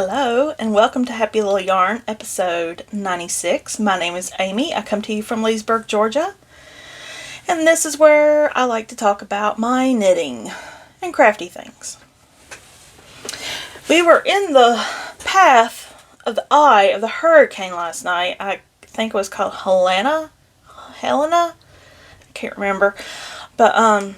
Hello and welcome to Happy Little Yarn episode 96. My name is Amy. I come to you from Leesburg, Georgia. And this is where I like to talk about my knitting and crafty things. We were in the path of the eye of the hurricane last night. I think it was called Helena? I can't remember. But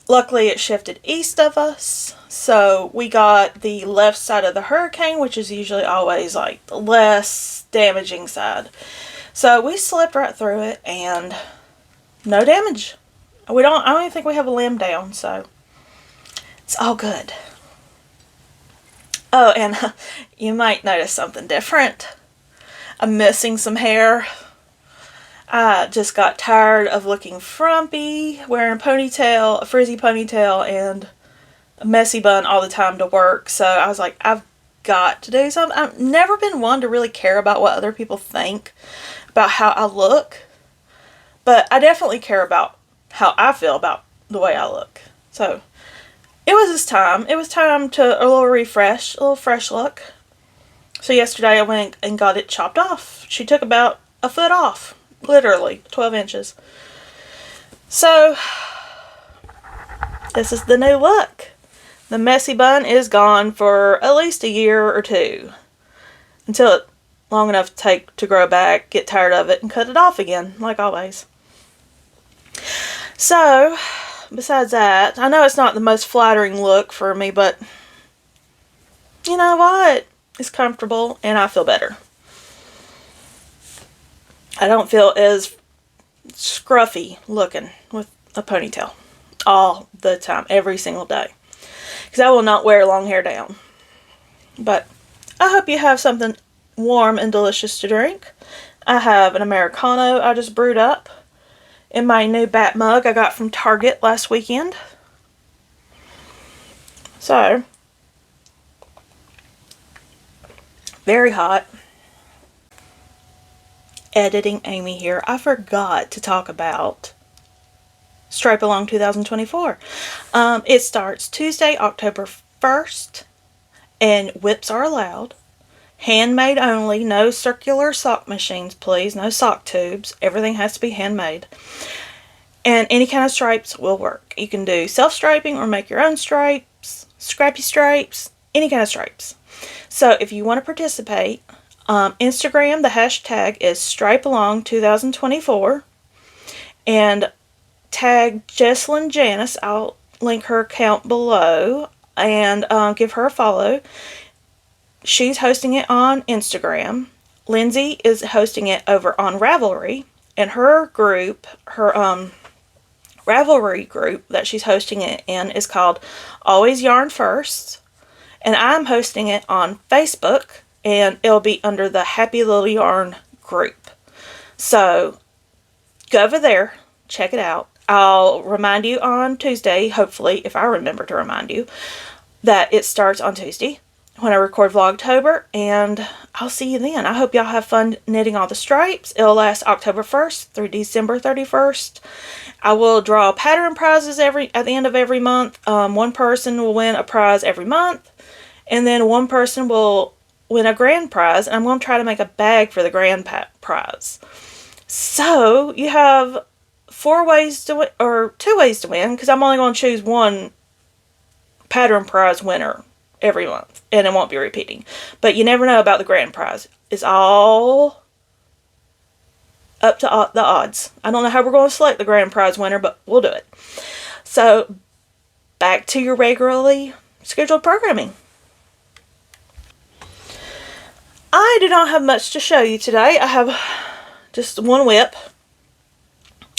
luckily it shifted east of us. So we got the left side of the hurricane, which is usually always like the less damaging side. So we slipped right through it and no damage. I don't even think we have a limb down, so it's all good. Oh, and you might notice something different. I'm missing some hair. I just got tired of looking frumpy, wearing a ponytail, a frizzy ponytail, and a messy bun all the time to work. So I was like, I've got to do something. I've never been one to really care about what other people think about how I look. But I definitely care about how I feel about the way I look. So it was this time. It was time to a little refresh, a little fresh look. So yesterday I went and got it chopped off. She took about a foot off. Literally 12 inches. So this is the new look. The messy bun is gone for at least a year or two. Until it's long enough to grow back, get tired of it, and cut it off again, like always. So, besides that, I know it's not the most flattering look for me, but you know what? It's comfortable, and I feel better. I don't feel as scruffy looking with a ponytail all the time, every single day. Because I will not wear long hair down. But I hope you have something warm and delicious to drink. I have an Americano I just brewed up in my new bat mug I got from Target last weekend. So, very hot. Editing Amy here. I forgot to talk about Stripe Along 2024. It starts Tuesday, October 1st, and whips are allowed. Handmade only. No circular sock machines, please. No sock tubes. Everything has to be handmade. And any kind of stripes will work. You can do self-striping or make your own stripes, scrappy stripes, any kind of stripes. So if you want to participate, Instagram, the hashtag is stripealong2024, and tag Jesslyn Janice. I'll link her account below, and give her a follow. She's hosting it on Instagram. Lindsay is hosting it over on Ravelry, and her group, her Ravelry group that she's hosting it in is called Always Yarn First, and I'm hosting it on Facebook. And it'll be under the Happy Little Yarn group. So, go over there. Check it out. I'll remind you on Tuesday, hopefully, if I remember to remind you, that it starts on Tuesday when I record Vlogtober. And I'll see you then. I hope y'all have fun knitting all the stripes. It'll last October 1st through December 31st. I will draw pattern prizes at the end of every month. One person will win a prize every month. And then one person will win a grand prize, and I'm going to try to make a bag for the grand prize. So, you have 4 ways to win, or 2 ways to win, because I'm only going to choose one pattern prize winner every month, and it won't be repeating. But you never know about the grand prize. It's all up to the odds. I don't know how we're going to select the grand prize winner, but we'll do it. So, back to your regularly scheduled programming. I do not have much to show you today. I have just one whip.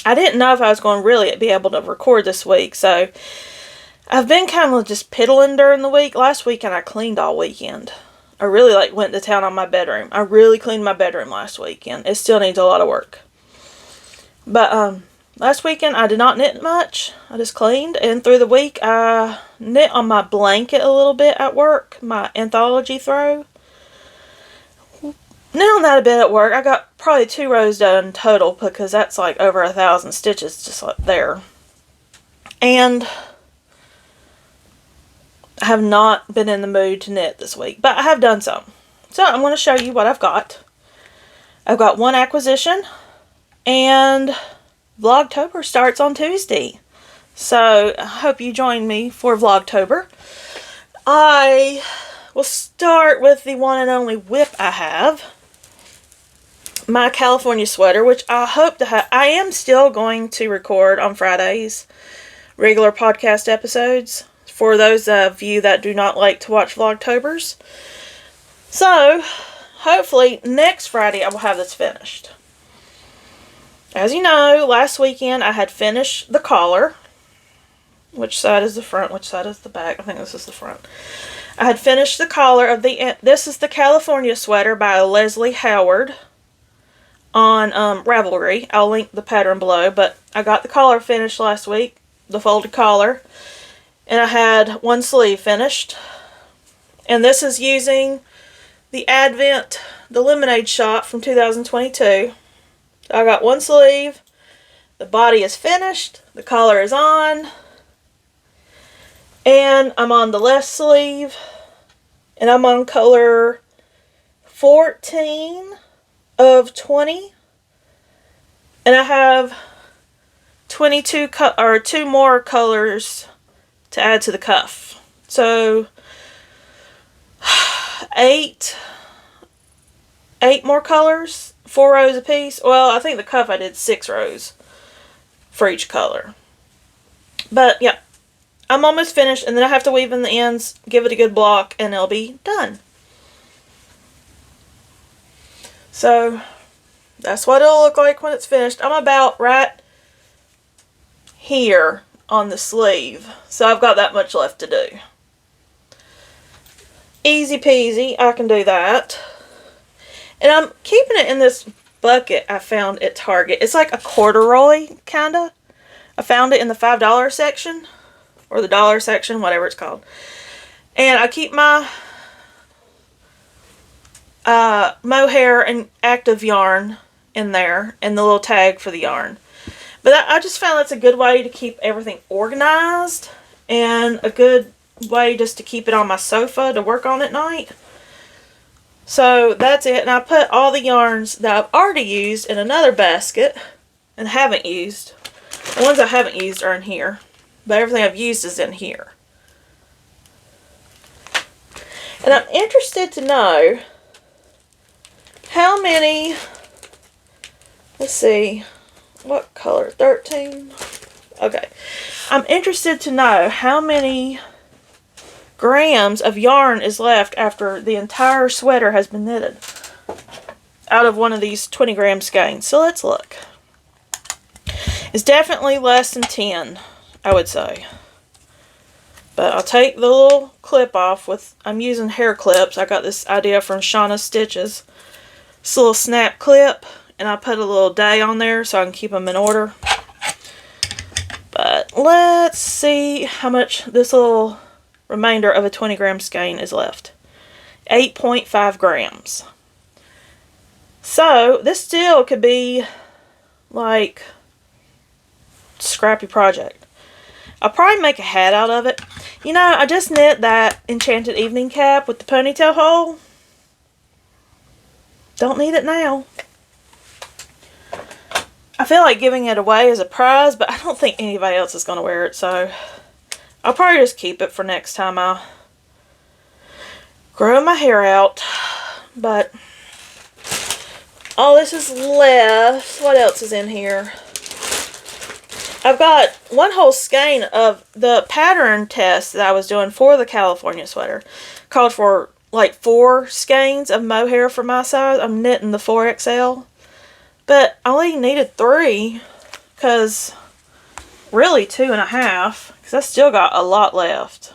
I didn't know if I was going to really be able to record this week, so I've been kind of just piddling during the week. Last weekend I cleaned all weekend. I really went to town on my bedroom. I really cleaned my bedroom last weekend. It still needs a lot of work. But last weekend I did not knit much. I just cleaned, and through the week I knit on my blanket a little bit at work, my anthology throw. Knit on that a bit at work. I got probably 2 rows done total because that's like over 1,000 stitches just like there. And I have not been in the mood to knit this week, but I have done some. So I'm going to show you what I've got. I've got one acquisition, and Vlogtober starts on Tuesday. So I hope you join me for Vlogtober. I will start with the one and only whip I have. My California sweater, which I hope to have. I am still going to record on Fridays regular podcast episodes for those of you that do not like to watch Vlogtobers. So, hopefully next Friday I will have this finished. As you know, last weekend I had finished the collar. Which side is the front? Which side is the back? I think this is the front. I had finished the collar of the... This is the California sweater by Leslie Howard on Ravelry. I'll link the pattern below. But I got the collar finished last week. The folded collar. And I had one sleeve finished. And this is using the Advent, the Lemonade Shop from 2022. I got one sleeve. The body is finished. The collar is on. And I'm on the left sleeve. And I'm on color 14 of 20. And I have 2 more colors to add to the cuff. So 8 more colors, 4 rows a piece. Well, I think the cuff I did 6 rows for each color. But yeah, I'm almost finished, and then I have to weave in the ends, give it a good block, and it'll be done. So that's what it'll look like when it's finished. I'm about right here on the sleeve, so I've got that much left to do. Easy peasy, I can do that. And I'm keeping it in this bucket I found at Target. It's like a corduroy, kinda. I found it in the $5 section, or the dollar section, whatever it's called. And I keep my mohair and active yarn in there, and the little tag for the yarn. But I just found that's a good way to keep everything organized, and a good way just to keep it on my sofa to work on at night. So that's it. And I put all the yarns that I've already used in another basket and haven't used. The ones I haven't used are in here, but everything I've used is in here. And I'm interested to know how many, let's see, what color? 13? Okay. I'm interested to know how many grams of yarn is left after the entire sweater has been knitted out of one of these 20 gram skeins. So let's look. It's definitely less than 10, I would say. But I'll take the little clip off with, I'm using hair clips. I got this idea from Shauna Stitches. This little snap clip, and I put a little day on there so I can keep them in order. But let's see how much this little remainder of a 20 gram skein is left. 8.5 grams. So this still could be like scrappy project. I'll probably make a hat out of it. You know, I just knit that enchanted evening cap with the ponytail hole. Don't need it now. I feel like giving it away as a prize, but I don't think anybody else is going to wear it, so I'll probably just keep it for next time I grow my hair out. But all this is left. What else is in here? I've got one whole skein of the pattern test that I was doing for the California sweater. Called for like 4 skeins of mohair for my size. I'm knitting the 4XL. But I only needed 3. Because really 2.5. Because I still got a lot left.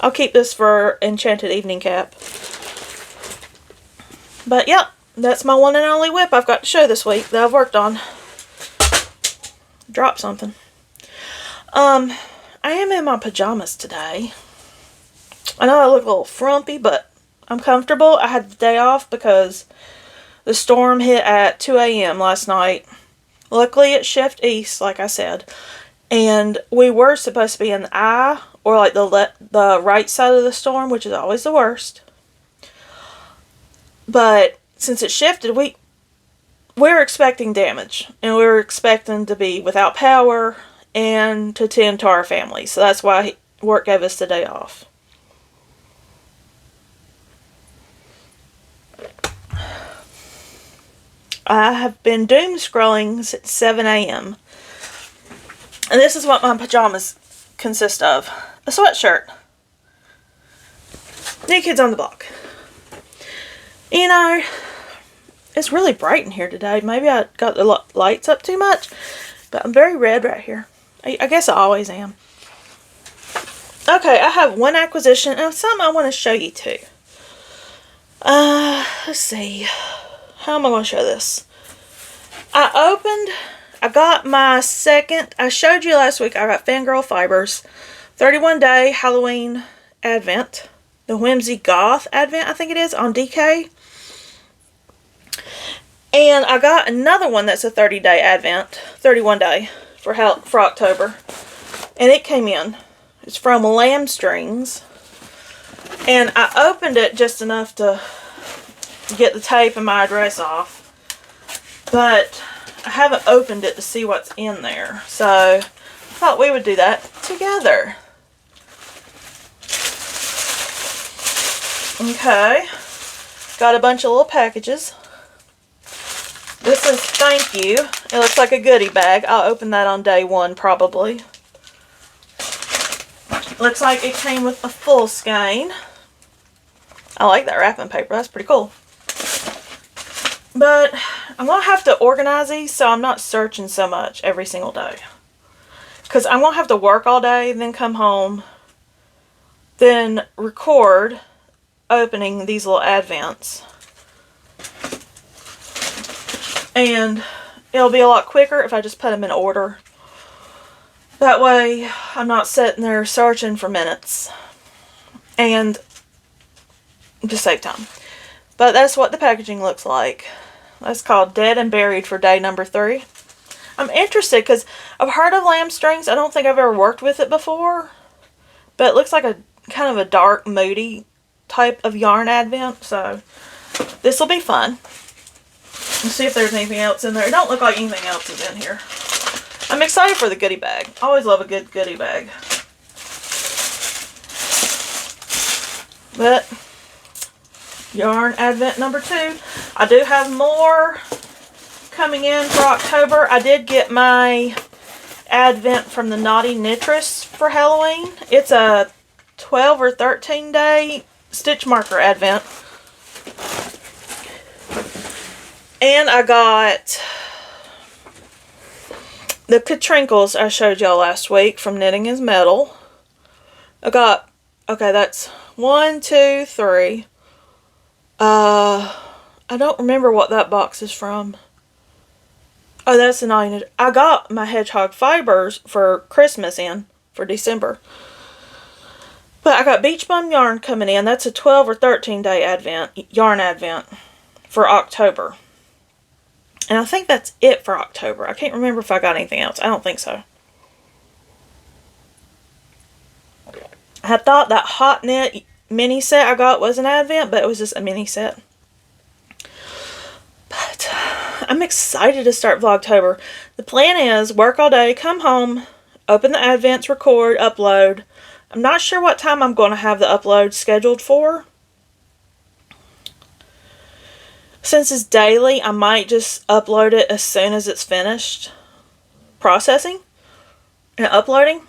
I'll keep this for enchanted evening cap. But yep. That's my one and only whip I've got to show this week that I've worked on. Drop something. I am in my pajamas today. I know I look a little frumpy, but I'm comfortable. I had the day off because the storm hit at 2 a.m. last night. Luckily it shifted east, like I said. And we were supposed to be in the eye, or like the right side of the storm, which is always the worst. But since it shifted, we were expecting damage, and we were expecting to be without power and to tend to our family. So that's why work gave us the day off. I have been doom scrolling since 7 a.m. And this is what my pajamas consist of. A sweatshirt. New Kids on the Block. You know, it's really bright in here today. Maybe I got the lights up too much, but I'm very red right here. I guess I always am. Okay, I have one acquisition and something I want to show you too. Let's see. How am I going to show this? I got my second, I showed you last week, I got Fangirl Fibers 31-day Halloween Advent. The Whimsy Goth Advent, I think it is, on DK. And I got another one that's a 30-day Advent, 31-day for October. And it came in. It's from Lamb Strings. And I opened it just enough to get the tape and my address off. But I haven't opened it to see what's in there. So I thought we would do that together. Okay. Got a bunch of little packages. This is thank you. It looks like a goodie bag. I'll open that on day one probably. Looks like it came with a full skein. I like that wrapping paper. That's pretty cool. But I'm going to have to organize these so I'm not searching so much every single day. Because I'm going to have to work all day, then come home, then record opening these little advents. And it'll be a lot quicker if I just put them in order. That way I'm not sitting there searching for minutes. And just save time. But that's what the packaging looks like. That's called Dead and Buried for day number 3. I'm interested because I've heard of Lamb Strings. I don't think I've ever worked with it before. But it looks like a kind of a dark, moody type of yarn advent. So this will be fun. Let's see if there's anything else in there. It don't look like anything else is in here. I'm excited for the goodie bag. I always love a good goodie bag. But yarn advent number 2. I do have more coming in for October. I did get my advent from the Naughty Nitrous for Halloween. It's a 12 or 13 day stitch marker advent. And I got the Katrinkles I showed y'all last week from Knitting is Metal. I got, okay, that's 1, 2, 3. I don't remember what that box is from. Oh, that's the 9. I got my Hedgehog fibers for Christmas in, for December. But I got Beach Bum yarn coming in. That's a 12 or 13 day advent, yarn advent for October. And I think that's it for October. I can't remember if I got anything else. I don't think so. I thought that Hot Knit mini set I got was an advent, but it was just a mini set. But I'm excited to start Vlogtober. The plan is work all day, come home, open the advents, record, upload. I'm not sure what time I'm going to have the upload scheduled for. Since it's daily, I might just upload it as soon as it's finished processing and uploading.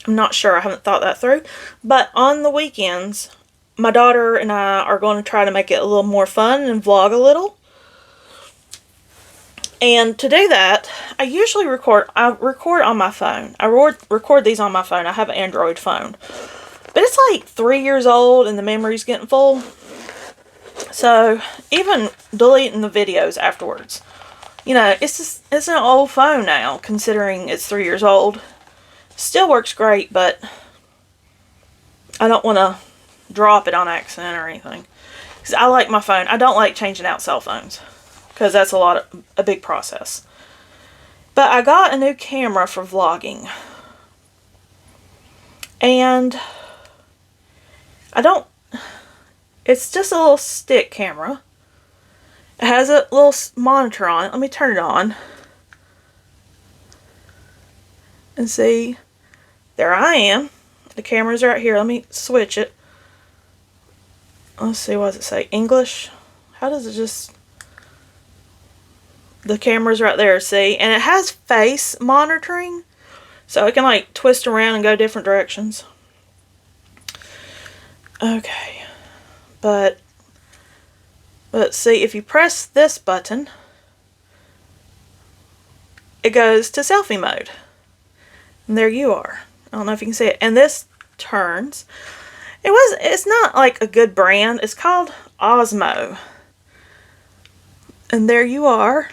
I'm not sure. I haven't thought that through. But on the weekends, my daughter and I are going to try to make it a little more fun and vlog a little. And to do that, I usually record on my phone. I record these on my phone. I have an Android phone. But it's like 3 years old and the memory's getting full. So, even deleting the videos afterwards. You know, it's an old phone now, considering it's 3 years old. Still works great, but I don't want to drop it on accident or anything. Because I like my phone. I don't like changing out cell phones. Because that's a big process. But I got a new camera for vlogging. And it's just a little stick camera. It has a little monitor on it. Let me turn it on. And see, there I am. The camera's right here. Let me switch it. Let's see, what does it say? English? How does it just... The camera's right there, see? And it has face monitoring. So it can like twist around and go different directions. Okay. But see, if you press this button, it goes to selfie mode. And there you are. I don't know if you can see it. And this turns. It's not like a good brand. It's called Osmo. And there you are.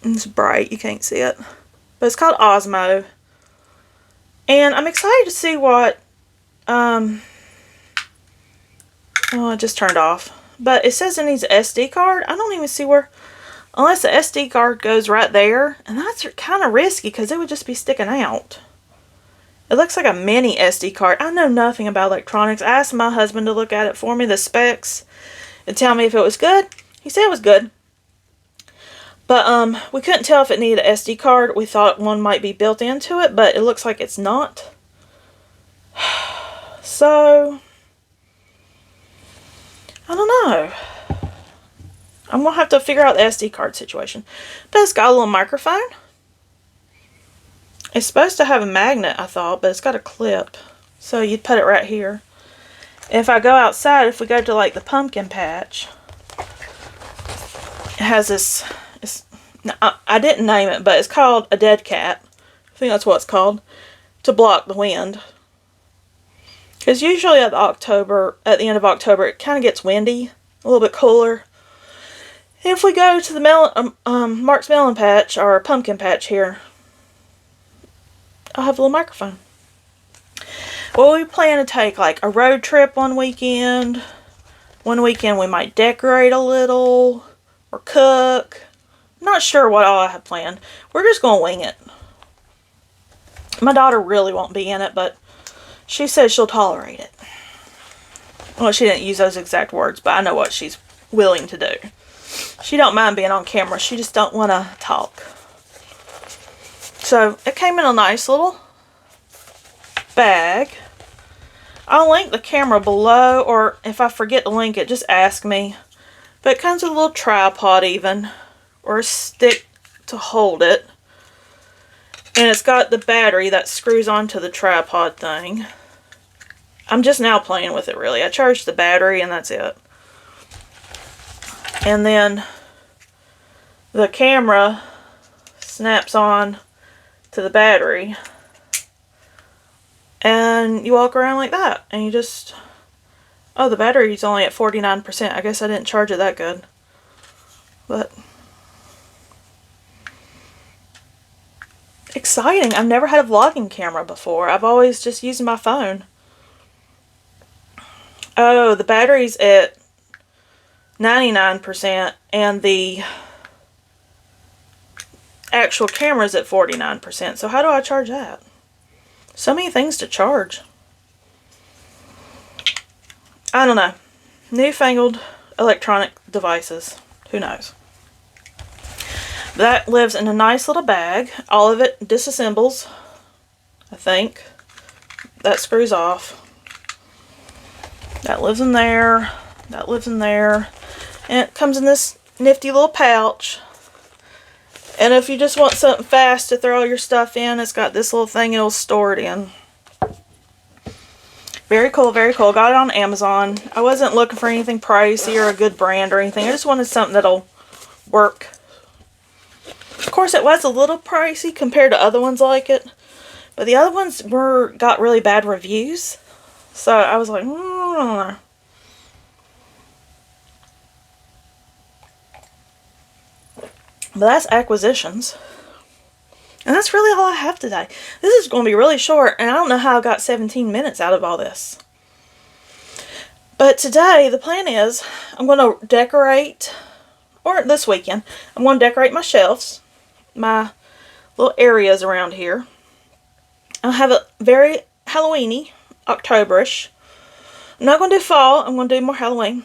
It's bright. You can't see it. But it's called Osmo. And I'm excited to see what... oh, it just turned off. But it says it needs an SD card. I don't even see where... Unless the SD card goes right there. And that's kind of risky because it would just be sticking out. It looks like a mini SD card. I know nothing about electronics. I asked my husband to look at it for me, the specs, and tell me if it was good. He said it was good. But we couldn't tell if it needed an SD card. We thought one might be built into it, but it looks like it's not. So, I don't know. I'm going to have to figure out the SD card situation. But it's got a little microphone. It's supposed to have a magnet, I thought, but it's got a clip. So you'd put it right here. If I go outside, if we go to like the pumpkin patch, it has this, I didn't name it, but it's called a dead cat. I think that's what it's called. To block the wind. Because usually at the end of October, it kind of gets windy. A little bit cooler. If we go to the Mark's Melon Patch, or Pumpkin Patch here, I'll have a little microphone. Well, we plan to take like a road trip one weekend. One weekend we might decorate a little, or cook. I'm not sure what all I have planned. We're just going to wing it. My daughter really won't be in it, but she says she'll tolerate it. Well, she didn't use those exact words, but I know what she's willing to do. She don't mind being on camera. She just don't want to talk. So, it came in a nice little bag. I'll link the camera below, or if I forget to link it, just ask me. But it comes with a little tripod even, or a stick to hold it. And it's got the battery that screws onto the tripod thing. I'm just now playing with it, really. I charged the battery, and that's it. And then the camera snaps on to the battery. And you walk around like that. And you just... Oh, the battery's only at 49%. I guess I didn't charge it that good. But... exciting. I've never had a vlogging camera before. I've always just used my phone. Oh, the battery's at 99% and the actual camera's at 49%. So how do I charge that? So many things to charge. I don't know. Newfangled electronic devices. Who knows? That lives in a nice little bag. All of it disassembles, I think. That screws off. That lives in there. That lives in there. And it comes in this nifty little pouch. And if you just want something fast to throw all your stuff in, it's got this little thing it'll store it in. Very cool, very cool. Got it on Amazon. I wasn't looking for anything pricey or a good brand or anything. I just wanted something that'll work. Of course, it was a little pricey compared to other ones like it. But the other ones got really bad reviews. So I was like, I don't know. But that's acquisitions. And that's really all I have today. This is going to be really short, and I don't know how I got 17 minutes out of all this. But today, the plan is, I'm going to decorate, or this weekend, I'm going to decorate my shelves. my little areas around here. I'll have a very Halloweeny, Octoberish. I'm not going to do fall. I'm going to do more Halloween.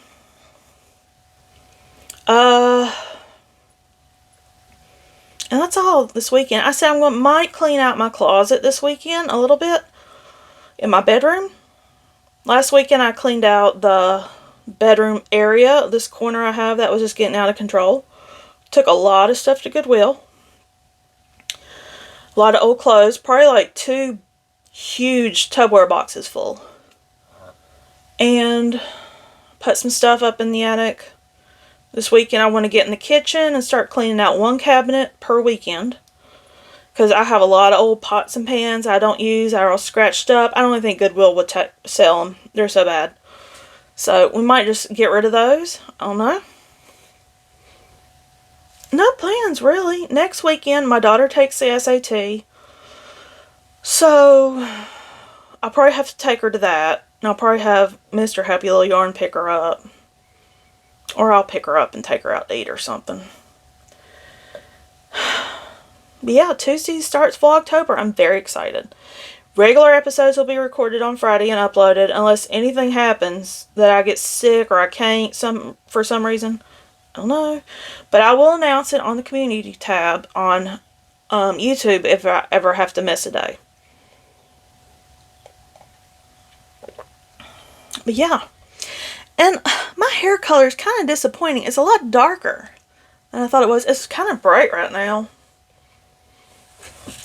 And that's all this weekend. I said might clean out my closet this weekend a little bit in my bedroom. Last weekend I cleaned out the bedroom area. This corner I have that was just getting out of control. Took a lot of stuff to Goodwill. A lot of old clothes. Probably like 2 huge Tupperware boxes full. And put some stuff up in the attic. This weekend I want to get in the kitchen and start cleaning out 1 cabinet per weekend. Because I have a lot of old pots and pans I don't use. They're all scratched up. I don't even think Goodwill would sell them. They're so bad. So we might just get rid of those. I don't know. No plans, really. Next weekend, my daughter takes the SAT. So I'll probably have to take her to that. And I'll probably have Mr. Happy Little Yarn pick her up. Or I'll pick her up and take her out to eat or something. But yeah, Tuesday starts vlogtober. I'm very excited. Regular episodes will be recorded on Friday and uploaded unless anything happens that I get sick or I can't for some reason. I don't know. But I will announce it on the community tab on YouTube if I ever have to miss a day. But yeah. And my hair color is kind of disappointing. It's a lot darker than I thought it was. It's kind of bright right now.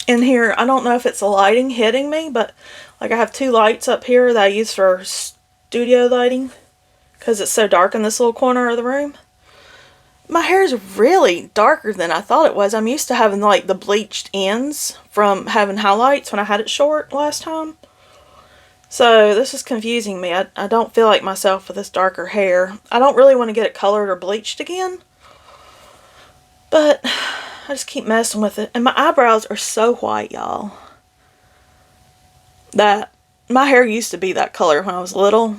In here, I don't know if it's the lighting hitting me, but like I have 2 lights up here that I use for studio lighting because it's so dark in this little corner of the room. My hair is really darker than I thought it was. I'm used to having like the bleached ends from having highlights when I had it short last time. So this is confusing me. I don't feel like myself with this darker hair. I don't really want to get it colored or bleached again. But I just keep messing with it. And my eyebrows are so white, y'all. That my hair used to be that color when I was little.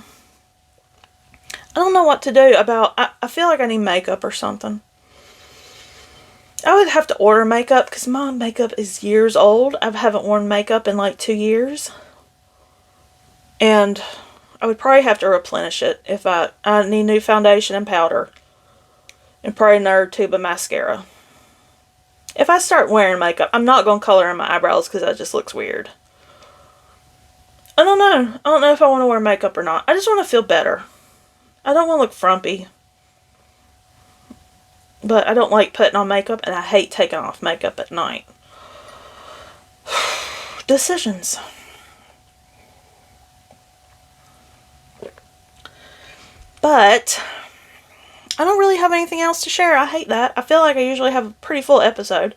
I don't know what to do about... I feel like I need makeup or something. I would have to order makeup because my makeup is years old. I haven't worn makeup in like 2 years. And I would probably have to replenish it if I need new foundation and powder. And probably another tube of mascara. If I start wearing makeup, I'm not going to color in my eyebrows because that just looks weird. I don't know. I don't know if I want to wear makeup or not. I just want to feel better. I don't want to look frumpy. But I don't like putting on makeup and I hate taking off makeup at night. Decisions. But I don't really have anything else to share. I hate that. I feel like I usually have a pretty full episode.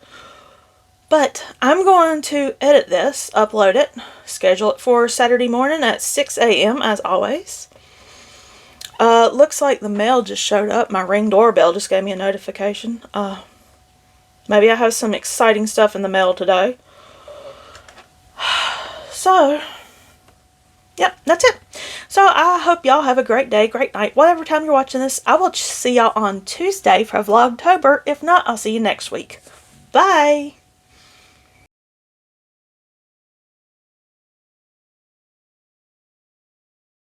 But I'm going to edit this, upload it, schedule it for Saturday morning at 6 a.m. as always. Looks like the mail just showed up. My Ring doorbell just gave me a notification. Maybe I have some exciting stuff in the mail today. So, yep, that's it. So I hope y'all have a great day, great night, whatever time you're watching this. I will see y'all on Tuesday for Vlogtober. If not, I'll see you next week. Bye!